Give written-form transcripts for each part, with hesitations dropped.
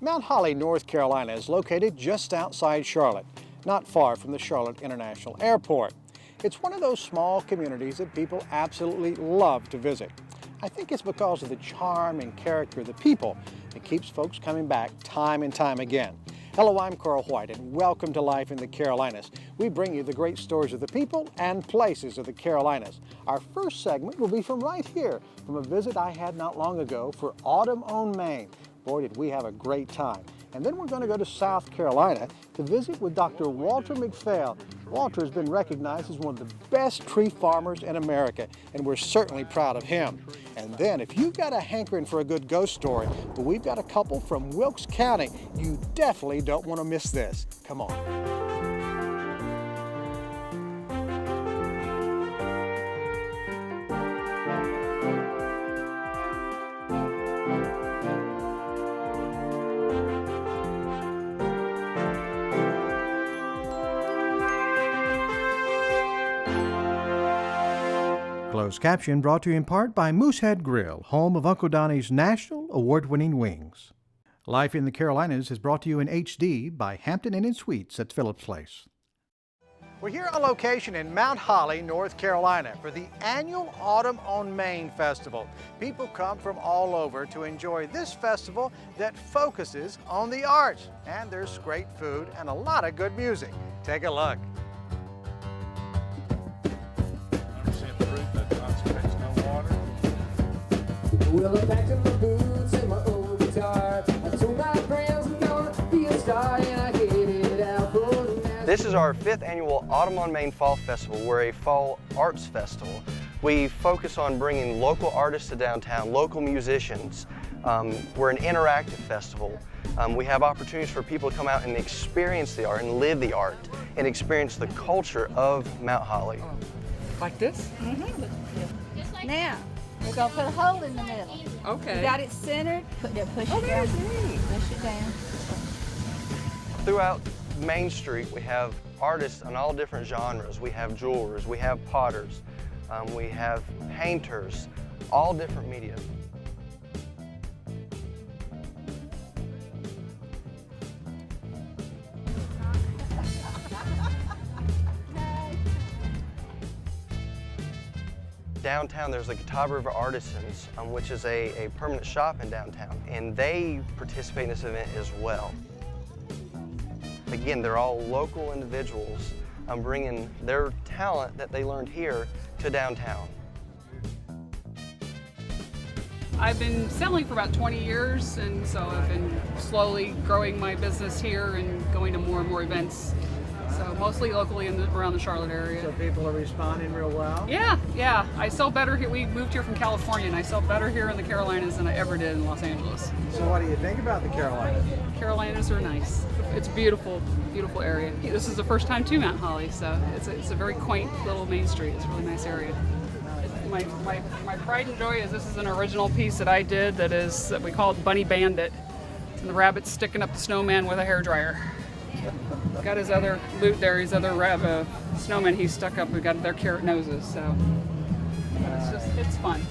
Mount Holly, North Carolina is located just outside Charlotte, not far from the Charlotte International Airport. It's one of those small communities that people absolutely love to visit. I think it's because of the charm and character of the people that keeps folks coming back time and time again. Hello, I'm Carl White, and welcome to Life in the Carolinas. We bring you the great stories of the people and places of the Carolinas. Our first segment will be from right here, from a visit I had not long ago for Autumn on Main. Boy, did we have a great time. And then we're going to go to South Carolina to visit with Dr. Walter McPhail. Walter has been recognized as one of the best tree farmers in America, and we're certainly proud of him. And then, if you've got a hankering for a good ghost story, well, we've got a couple from Wilkes County. You definitely don't want to miss this. Come on. Closed caption brought to you in part by Moosehead Grill, home of Uncle Donnie's national award-winning wings. Life in the Carolinas is brought to you in HD by Hampton Inn & Suites at Phillips Place. We're here on location in Mount Holly, North Carolina for the annual Autumn on Main Festival. People come from all over to enjoy this festival that focuses on the arts. And there's great food and a lot of good music. Take a look. Well, I packed up my boots and my old guitar. I told my friends I'm gonna be a star, and I headed out for Nashville. This is our 5th annual Autumn on Main Fall Festival. We're a fall arts festival. We focus on bringing local artists to downtown, local musicians. We're an interactive festival. We have opportunities for people to come out and experience the art and live the art and experience the culture of Mount Holly. Like this? Mm-hmm. Now, we're going to put a hole in the middle. Okay. You got it centered, push it down. There's neat. Push it down. Throughout Main Street, we have artists in all different genres. We have jewelers, we have potters, we have painters, all different media. Downtown, there's the Catawba River Artisans, which is a permanent shop in downtown, and they participate in this event as well. Again, they're all local individuals bringing their talent that they learned here to downtown. I've been selling for about 20 years, and so I've been slowly growing my business here and going to more and more events. So mostly locally around the Charlotte area. So people are responding real well? Yeah. I sell better here. We moved here from California, and I sell better here in the Carolinas than I ever did in Los Angeles. So what do you think about the Carolinas? Carolinas are nice. It's a beautiful, beautiful area. This is the first time to Mount Holly, so it's a very quaint little main street. It's a really nice area. My pride and joy is this is an original piece that I did that we call it Bunny Bandit. And the rabbit's sticking up the snowman with a hairdryer. Got his other loot there, his other snowmen he stuck up. We got their carrot noses, so it's fun.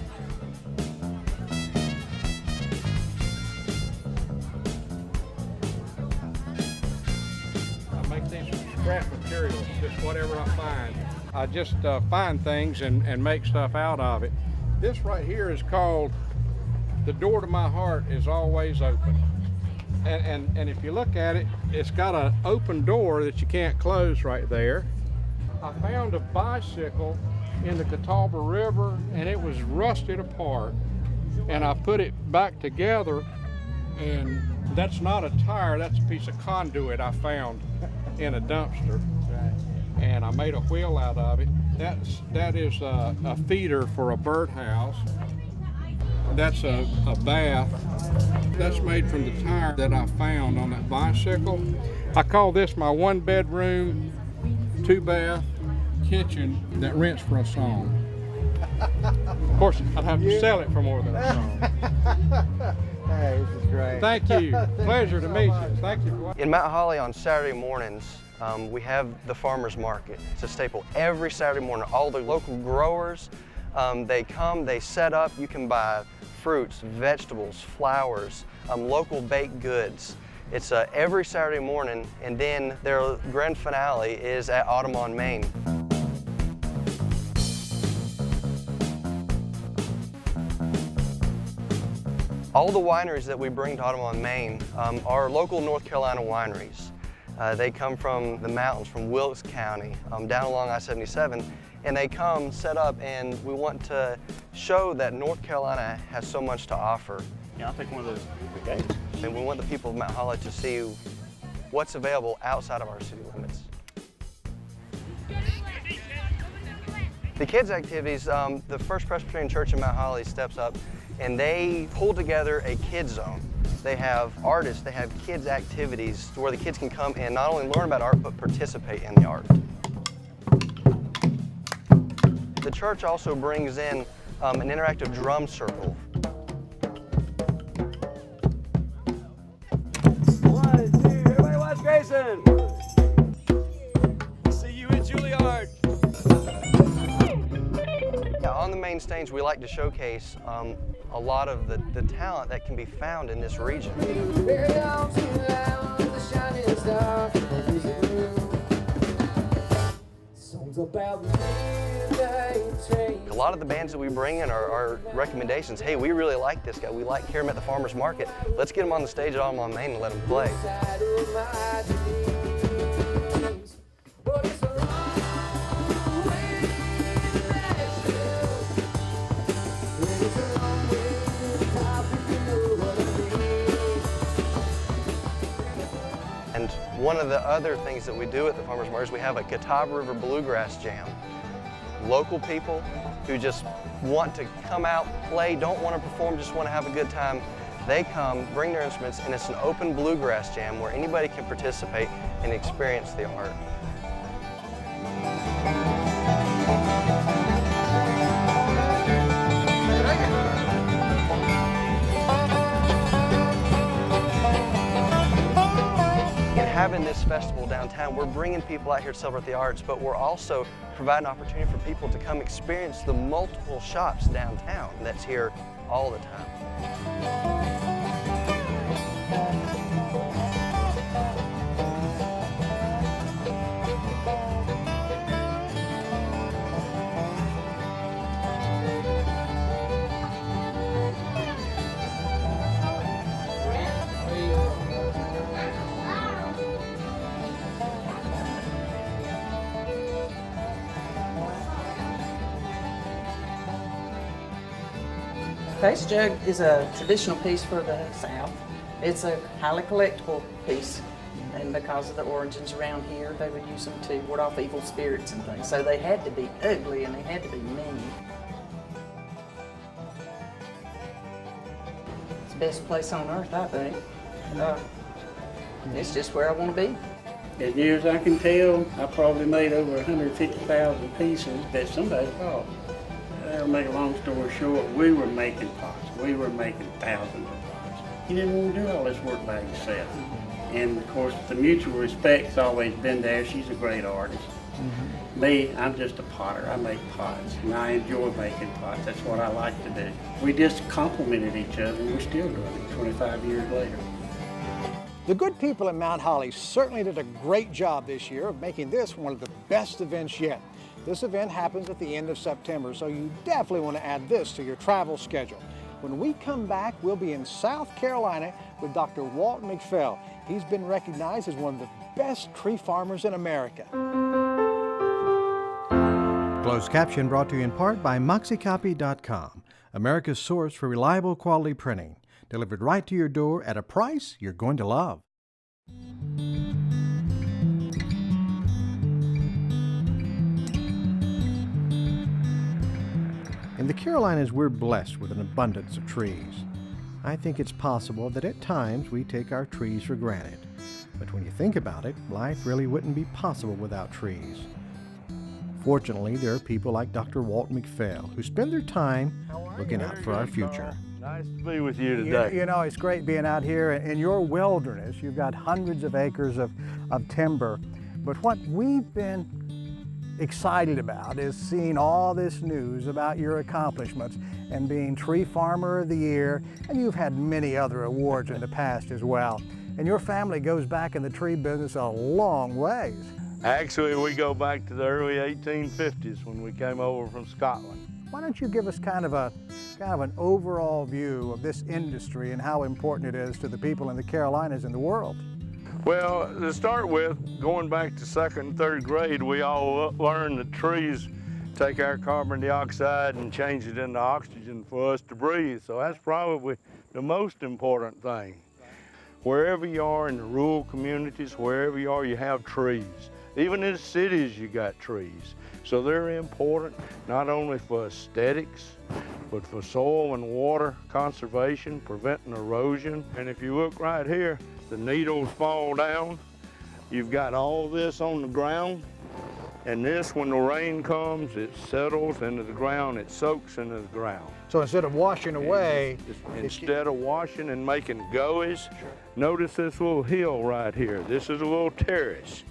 I make these from scrap materials, just whatever I find. I just find things and make stuff out of it. This right here is called The Door to My Heart is Always Open. And if you look at it, it's got an open door that you can't close right there. I found a bicycle in the Catawba River and it was rusted apart. And I put it back together, and that's not a tire, that's a piece of conduit I found in a dumpster. And I made a wheel out of it. That is a feeder for a birdhouse. That's a bath. That's made from the tire that I found on that bicycle. I call this my 1-bedroom, 2-bath kitchen that rents for a song. Of course, I'd have to sell it for more than a song. Hey, this is great. Thank you. Pleasure to meet you. Thank you. In Mount Holly on Saturday mornings, we have the farmers market. It's a staple every Saturday morning. All the local growers, they come, they set up. You can buy fruits, vegetables, flowers, local baked goods. It's every Saturday morning, and then their grand finale is at Audubon, Maine. All the wineries that we bring to Audubon, Maine are local North Carolina wineries. They come from the mountains, from Wilkes County, down along I-77, and they come set up, and we want to show that North Carolina has so much to offer. Yeah, I'll take one of those. Okay. And we want the people of Mount Holly to see what's available outside of our city limits. The kids' activities, the First Presbyterian Church in Mount Holly steps up and they pull together a kids zone. They have artists, they have kids' activities where the kids can come and not only learn about art, but participate in the art. The church also brings in an interactive drum circle. One, two, everybody watch Grayson! See you in Juilliard! Yeah, on the main stage, we like to showcase a lot of the talent that can be found in this region. A lot of the bands that we bring in are recommendations. Hey, we really like this guy. We like hearing him at the farmer's market. Let's get him on the stage at Audubon, Maine and let him play. And one of the other things that we do at the farmer's market is we have a Catawba River Bluegrass Jam. Local people who just want to come out, play, don't want to perform, just want to have a good time. They come, bring their instruments, and it's an open bluegrass jam where anybody can participate and experience the art. Having this festival downtown, we're bringing people out here to celebrate the arts, but we're also providing an opportunity for people to come experience the multiple shops downtown that's here all the time. Face jug is a traditional piece for the South. It's a highly collectible piece, and because of the origins around here, they would use them to ward off evil spirits and things. So they had to be ugly and they had to be mean. It's the best place on earth, I think. It's just where I want to be. As near as I can tell, I probably made over 150,000 pieces that somebody bought. To make a long story short, we were making pots. We were making thousands of pots. You didn't want to do all this work by yourself. And of course, the mutual respect's always been there. She's a great artist. Me, I'm just a potter. I make pots, and I enjoy making pots. That's what I like to do. We just complimented each other, and we're still doing it 25 years later. The good people in Mount Holly certainly did a great job this year of making this one of the best events yet. This event happens at the end of September, so you definitely want to add this to your travel schedule. When we come back, we'll be in South Carolina with Dr. Walt McPhail. He's been recognized as one of the best tree farmers in America. Closed caption brought to you in part by MoxieCopy.com, America's source for reliable quality printing. Delivered right to your door at a price you're going to love. In the Carolinas, we're blessed with an abundance of trees. I think it's possible that at times we take our trees for granted. But when you think about it, life really wouldn't be possible without trees. Fortunately, there are people like Dr. Walt McPhail who spend their time looking out for our future. Nice to be with you today. You know, it's great being out here in your wilderness. You've got hundreds of acres of timber. But what we've been excited about is seeing all this news about your accomplishments and being Tree Farmer of the Year, and you've had many other awards in the past as well. And your family goes back in the tree business a long ways. Actually, we go back to the early 1850s when we came over from Scotland. Why don't you give us kind of an overall view of this industry and how important it is to the people in the Carolinas and the world? Well, to start with, going back to 2nd and 3rd grade, we all learned that trees take our carbon dioxide and change it into oxygen for us to breathe. So that's probably the most important thing. Wherever you are in the rural communities, wherever you are, you have trees. Even in the cities, you got trees. So they're important not only for aesthetics, but for soil and water conservation, preventing erosion. And if you look right here, the needles fall down. You've got all this on the ground. And this, when the rain comes, it settles into the ground, it soaks into the ground. So instead of washing away, instead of washing and making gullies, notice this little hill right here. This is a little terrace.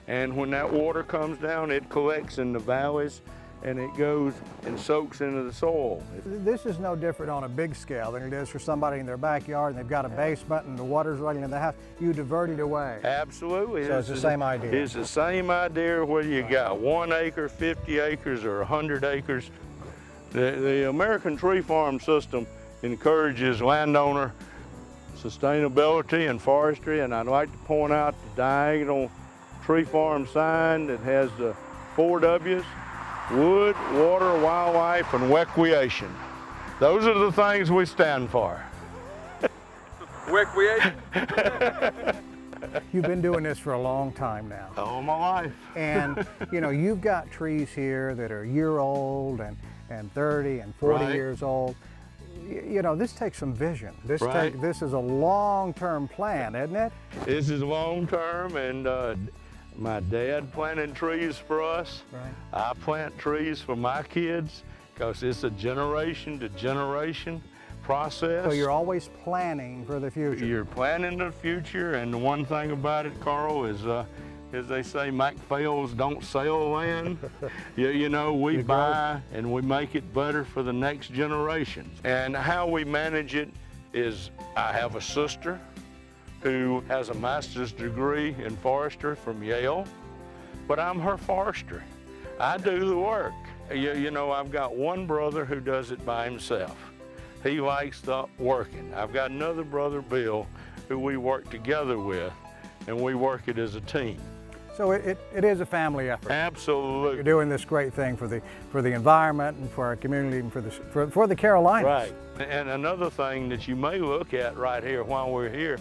And when that water comes down, it collects in the valleys and it goes and soaks into the soil. This is no different on a big scale than it is for somebody in their backyard and they've got a basement and the water's running in the house. You divert it away. Absolutely. So it's the same idea. It's the same idea whether you got 1 acre, 50 acres, or 100 acres. The American tree farm system encourages landowner sustainability and forestry, and I'd like to point out the diagonal tree farm sign that has the 4 W's: wood, water, wildlife, and recreation. Those are the things we stand for. Recreation. You've been doing this for a long time now. All my life. And you know, you've got trees here that are year-old and 30 and 40 Right. years old. You know, this takes some vision. This Right. this is a long-term plan, isn't it? This is long-term, and my dad planted trees for us. Right. I plant trees for my kids because it's a generation-to-generation process. So you're always planning for the future. You're planning the future, and the one thing about it, Carl, is as they say, McPhail-Ghost don't sell land. you know, we buy and we make it better for the next generation. And how we manage it is, I have a sister who has a master's degree in forestry from Yale, but I'm her forester. I do the work. You know, I've got one brother who does it by himself. He likes the working. I've got another brother, Bill, who we work together with, and we work it as a team. So it is a family effort. Absolutely. You're doing this great thing for the environment and for our community and for the Carolinas. Right. And another thing that you may look at right here while we're here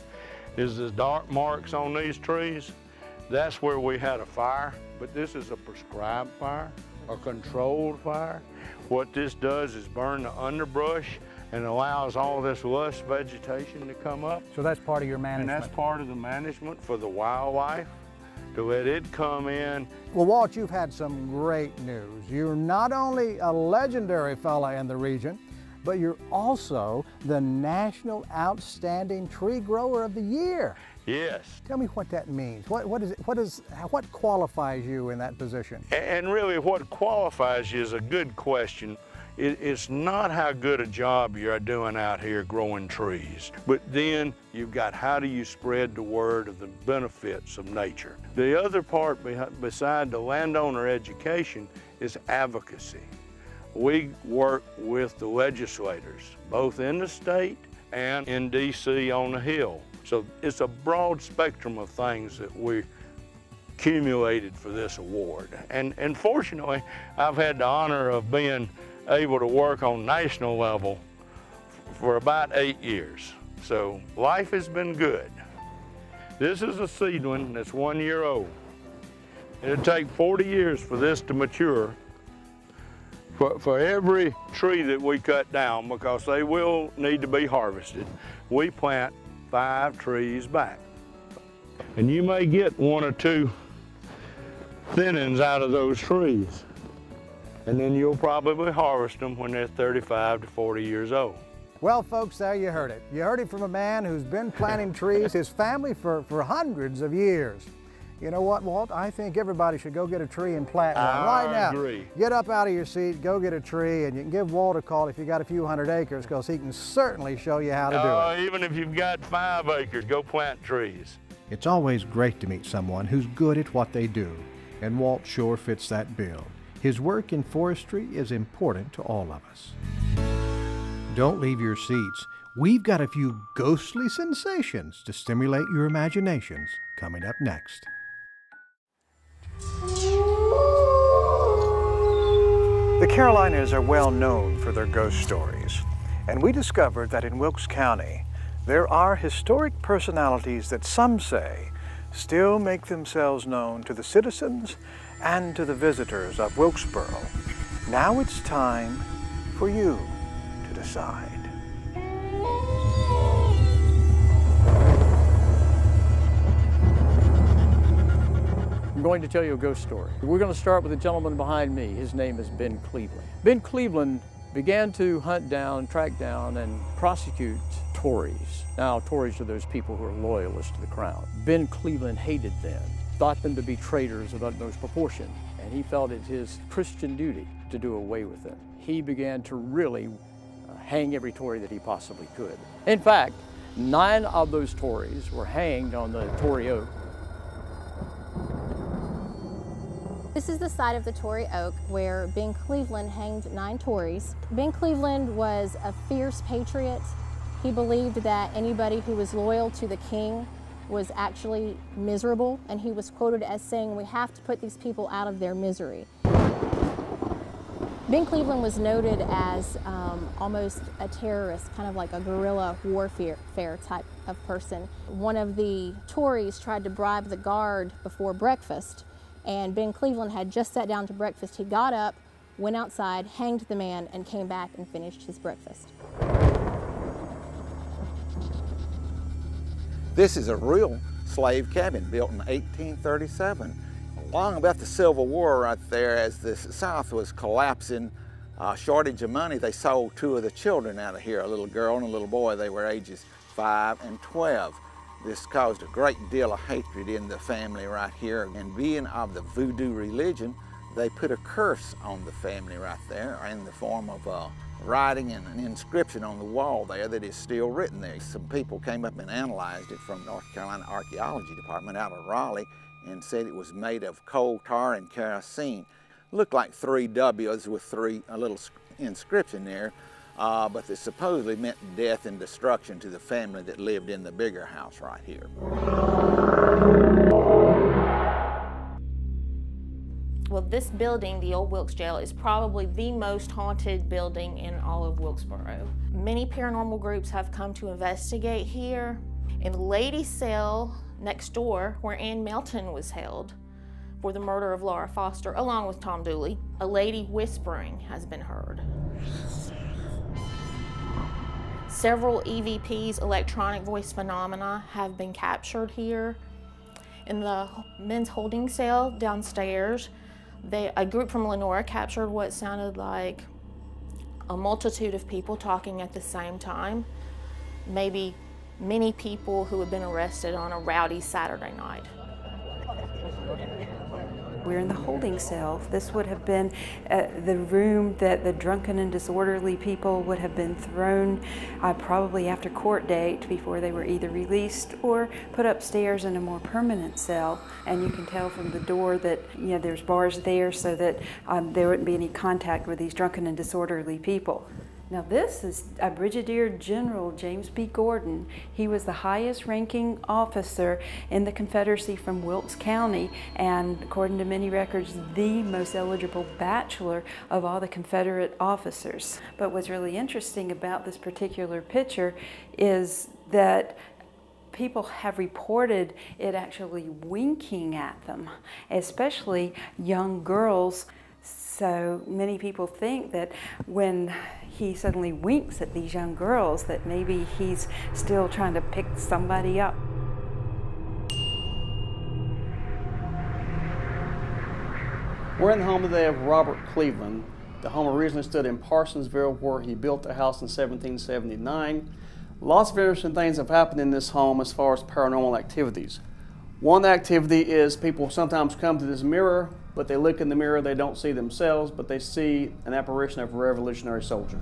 is the dark marks on these trees. That's where we had a fire, but this is a prescribed fire, a controlled fire. What this does is burn the underbrush and allows all this lush vegetation to come up. So that's part of your management. And that's part of the management for the wildlife, to let it come in. Well, Walt, you've had some great news. You're not only a legendary fella in the region, but you're also the National Outstanding Tree Grower of the Year. Yes. Tell me what that means. What qualifies you in that position? And really what qualifies you is a good question. It's not how good a job you're doing out here growing trees, but then you've got how do you spread the word of the benefits of nature. The other part beside the landowner education is advocacy. We work with the legislators, both in the state and in DC on the Hill. So it's a broad spectrum of things that we accumulated for this award. And fortunately, I've had the honor of being able to work on national level for about 8 years. So life has been good. This is a seedling that's 1 year old. It'll take 40 years for this to mature. For every tree that we cut down, because they will need to be harvested, we plant 5 trees back. And you may get 1 or 2 thinnings out of those trees. And then you'll probably harvest them when they're 35 to 40 years old. Well, folks, there you heard it. You heard it from a man who's been planting trees, his family for hundreds of years. You know what, Walt? I think everybody should go get a tree and plant one right now. I agree. Get up out of your seat, go get a tree, and you can give Walt a call if you got a few hundred acres, because he can certainly show you how to do it. Even if you've got 5 acres, go plant trees. It's always great to meet someone who's good at what they do, and Walt sure fits that bill. His work in forestry is important to all of us. Don't leave your seats. We've got a few ghostly sensations to stimulate your imaginations coming up next. The Carolinas are well known for their ghost stories, and we discovered that in Wilkes County, there are historic personalities that some say still make themselves known to the citizens and to the visitors of Wilkesboro. Now it's time for you to decide. I'm going to tell you a ghost story. We're going to start with the gentleman behind me. His name is Ben Cleveland. Ben Cleveland began to hunt down, track down, and prosecute Tories. Now, Tories are those people who are loyalists to the crown. Ben Cleveland hated them, thought them to be traitors of utmost proportion, and he felt it his Christian duty to do away with them. He began to really hang every Tory that he possibly could. In fact, 9 of those Tories were hanged on the Tory Oak. This is the site of the Tory Oak where Ben Cleveland hanged 9 Tories. Ben Cleveland was a fierce patriot. He believed that anybody who was loyal to the king was actually miserable, and he was quoted as saying, "We have to put these people out of their misery." Ben Cleveland was noted as almost a terrorist, kind of like a guerrilla warfare type of person. One of the Tories tried to bribe the guard before breakfast, and Ben Cleveland had just sat down to breakfast. He got up, went outside, hanged the man, and came back and finished his breakfast. This is a real slave cabin built in 1837. Long about the Civil War right there, as the South was collapsing, shortage of money, they sold 2 of the children out of here, a little girl and a little boy. They were ages 5 and 12. This caused a great deal of hatred in the family right here, and being of the voodoo religion, they put a curse on the family right there in the form of writing and an inscription on the wall there that is still written there. Some people came up and analyzed it from North Carolina Archaeology Department out of Raleigh and said it was made of coal tar and kerosene. Looked like 3 W's with a little inscription there. But it supposedly meant death and destruction to the family that lived in the bigger house right here. Well, this building, the old Wilkes Jail, is probably the most haunted building in all of Wilkesboro. Many paranormal groups have come to investigate here. In the ladies' cell next door, where Ann Melton was held for the murder of Laura Foster, along with Tom Dooley, a lady whispering has been heard. Several EVPs, electronic voice phenomena, have been captured here. In the men's holding cell downstairs, a group from Lenora captured what sounded like a multitude of people talking at the same time. Maybe many people who had been arrested on a rowdy Saturday night. We're in the holding cell. This would have been the room that the drunken and disorderly people would have been thrown probably after court date before they were either released or put upstairs in a more permanent cell. And you can tell from the door that there's bars there so that there wouldn't be any contact with these drunken and disorderly people. Now this is Brigadier General James B. Gordon. He was the highest ranking officer in the Confederacy from Wilkes County, and according to many records, the most eligible bachelor of all the Confederate officers. But what's really interesting about this particular picture is that people have reported it actually winking at them, especially young girls. So many people think that when he suddenly winks at these young girls, that maybe he's still trying to pick somebody up. We're in the home today of Robert Cleveland. The home originally stood in Parsonsville, where he built the house in 1779. Lots of interesting things have happened in this home as far as paranormal activities. One activity is people sometimes come to this mirror, but they look in the mirror, they don't see themselves, but they see an apparition of a Revolutionary soldier.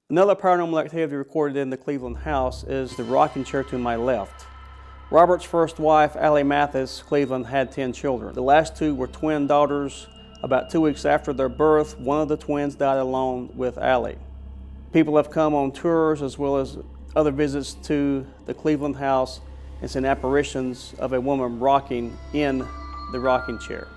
Another paranormal activity recorded in the Cleveland house is the rocking chair to my left. Robert's first wife, Allie Mathis Cleveland, had 10 children. The last two were twin daughters. About 2 weeks after their birth, one of the twins died alone with Allie. People have come on tours as well as other visits to the Cleveland house and seen apparitions of a woman rocking in the rocking chair.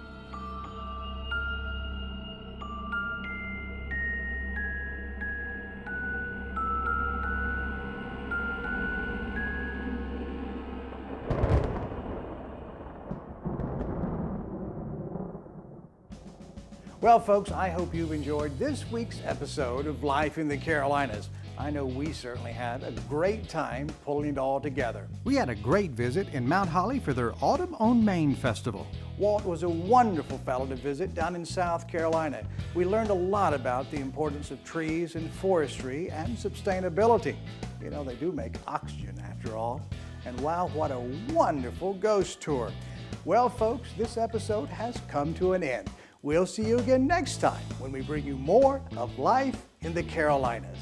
Well, folks, I hope you've enjoyed this week's episode of Life in the Carolinas. I know we certainly had a great time pulling it all together. We had a great visit in Mount Holly for their Autumn on Main Festival. Walt was a wonderful fellow to visit down in South Carolina. We learned a lot about the importance of trees and forestry and sustainability. You know, they do make oxygen after all. And wow, what a wonderful ghost tour. Well, folks, this episode has come to an end. We'll see you again next time when we bring you more of Life in the Carolinas.